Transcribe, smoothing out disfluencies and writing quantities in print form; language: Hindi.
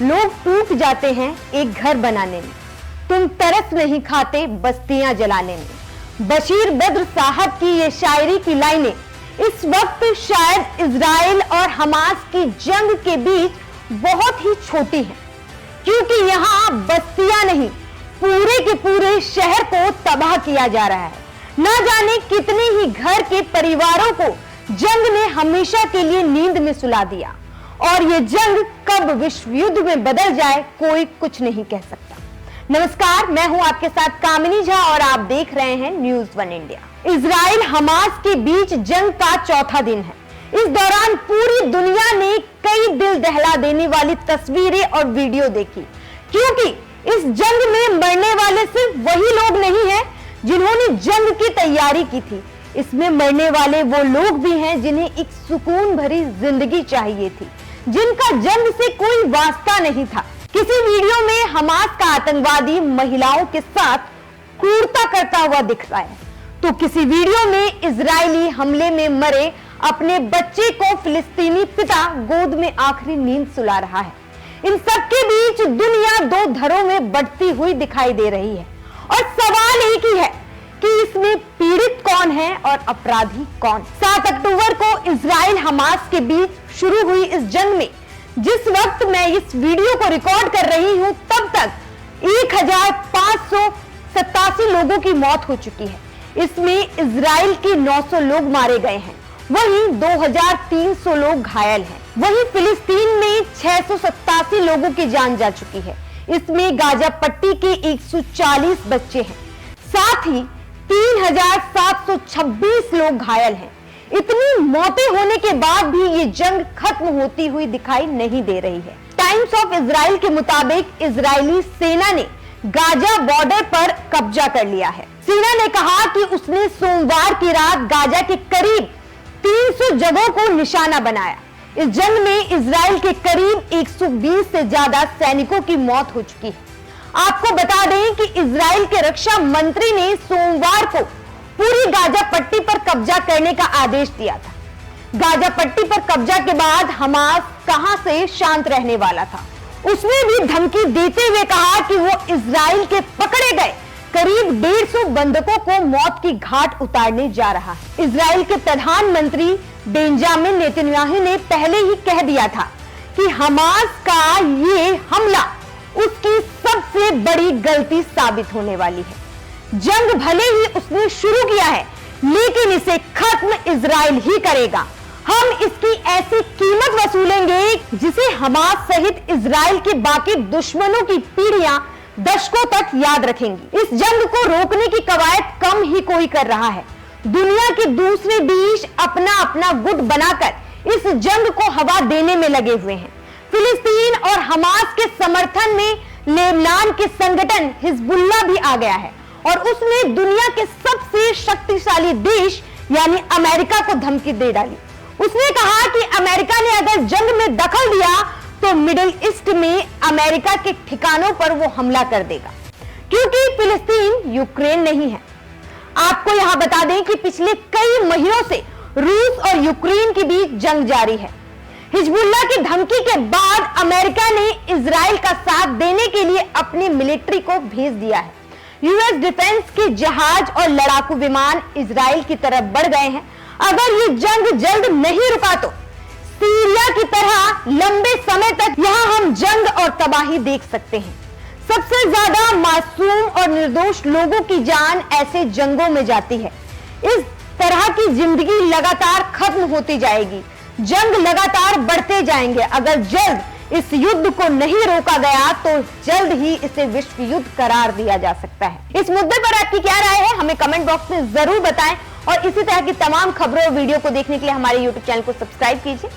लोग टूट जाते हैं एक घर बनाने में, तुम तरस नहीं खाते बस्तियां जलाने में। बशीर बद्र साहब की ये शायरी की लाइनें इस वक्त शायद इजराइल और हमास की जंग के बीच बहुत ही छोटी हैं, क्योंकि यहाँ बस्तियां नहीं पूरे के पूरे शहर को तबाह किया जा रहा है। न जाने कितने ही घर के परिवारों को जंग ने हमेशा के लिए नींद में सुला दिया, और ये जंग कब विश्व युद्ध में बदल जाए कोई कुछ नहीं कह सकता। नमस्कार, मैं हूं आपके साथ कामिनी झा और आप देख रहे हैं news one India. Israel Hamas के बीच जंग का चौथा दिन है। इस दौरान पूरी दुनिया ने कई दिल दहला देने वाली तस्वीरें और वीडियो देखी, क्योंकि इस जंग में मरने वाले सिर्फ वही लोग नहीं हैं जिन्होंने जंग की तैयारी की थी। इसमें मरने वाले वो लोग भी हैं जिन्हें एक सुकून भरी जिंदगी चाहिए थी, जिनका जंग से कोई वास्ता नहीं था। किसी वीडियो में हमास का आतंकवादी महिलाओं के साथ क्रूरता करता हुआ दिख रहा है, तो किसी वीडियो में इजरायली हमले में मरे अपने बच्चे को फिलिस्तीनी पिता गोद में आखिरी नींद सुला रहा है। इन सबके बीच दुनिया दो धड़ों में बढ़ती हुई दिखाई दे रही है, और सवाल एक ही है कि इसमें पीड़ित कौन है और अपराधी कौन। 7 अक्टूबर को इजराइल हमास के बीच शुरू हुई इस जंग में जिस वक्त मैं इस वीडियो को रिकॉर्ड कर रही हूं, तब तक 1587 लोगों की मौत हो चुकी है। इसमें इजराइल के 900 लोग मारे गए हैं, वहीं 2300 लोग घायल हैं। वहीं फिलिस्तीन में 687 लोगों की जान जा चुकी है। इसमें गाजा पट्टी के 140 बच्चे हैं, साथ ही 3726 लोग घायल हैं। इतनी मौतें होने के बाद भी ये जंग खत्म होती हुई दिखाई नहीं दे रही है। टाइम्स ऑफ इजराइल के मुताबिक इजरायली सेना ने गाजा बॉर्डर पर कब्जा कर लिया है। सेना ने कहा कि उसने सोमवार की रात गाजा के करीब 300 जगहों को निशाना बनाया। इस जंग में इजराइल के करीब 120 से ज्यादा सैनिकों की मौत हो चुकी है। आपको बता दें कि इजराइल के रक्षा मंत्री ने सोमवार को पूरी गाजा पट्टी पर कब्जा करने का आदेश दिया था। गाजा पट्टी पर कब्जा के बाद हमास कहां से शांत रहने वाला था। उसने भी धमकी देते हुए कहा कि वो इजराइल के पकड़े गए करीब 150 बंधकों को मौत की घाट उतारने जा रहा है। इजराइल के प्रधानमंत्री बेंजामिन नेतन्याहू ने पहले ही कह दिया था कि हमास का ये हमला उसकी सबसे बड़ी गलती साबित होने वाली है। जंग भले ही उसने शुरू किया है, लेकिन इसे खत्म इजराइल ही करेगा। हम इसकी ऐसी कीमत वसूलेंगे जिसे हमास सहित इजराइल के बाकी दुश्मनों की पीढ़ियां दशकों तक याद रखेंगी। इस जंग को रोकने की कवायद कम ही कोई कर रहा है। दुनिया के दूसरे देश अपना अपना गुट बनाकर इस जंग को हवा देने में लगे हुए हैं। फिलिस्तीन और हमास के समर्थन में लेबनान के संगठन हिजबुल्लाह भी आ गया है, और उसने दुनिया के सबसे शक्तिशाली देश यानी अमेरिका को धमकी दे डाली। उसने कहा कि अमेरिका ने अगर जंग में दखल दिया तो मिडिल ईस्ट में अमेरिका के ठिकानों पर वो हमला कर देगा, क्योंकि फिलिस्तीन यूक्रेन नहीं है। आपको यहां बता दें कि पिछले कई महीनों से रूस और यूक्रेन के बीच जंग जारी है। हिजबुल्लाह की धमकी के बाद अमेरिका ने इजराइल का साथ देने के लिए अपनी मिलिट्री को भेज दिया है। यूएस डिफेंस के जहाज और लड़ाकू विमान इजराइल की तरफ बढ़ गए हैं। अगर ये जंग जल्द नहीं रुका तो सीरिया की तरह लंबे समय तक यहां हम जंग और तबाही देख सकते हैं। सबसे ज्यादा मासूम और निर्दोष लोगों की जान ऐसे जंगों में जाती है। इस तरह की जिंदगी लगातार खत्म होती जाएगी, जंग लगातार बढ़ते जाएंगे। अगर जल्द इस युद्ध को नहीं रोका गया तो जल्द ही इसे विश्व युद्ध करार दिया जा सकता है। इस मुद्दे पर आपकी क्या राय है, हमें कमेंट बॉक्स में जरूर बताएं, और इसी तरह की तमाम खबरों और वीडियो को देखने के लिए हमारे YouTube चैनल को सब्सक्राइब कीजिए।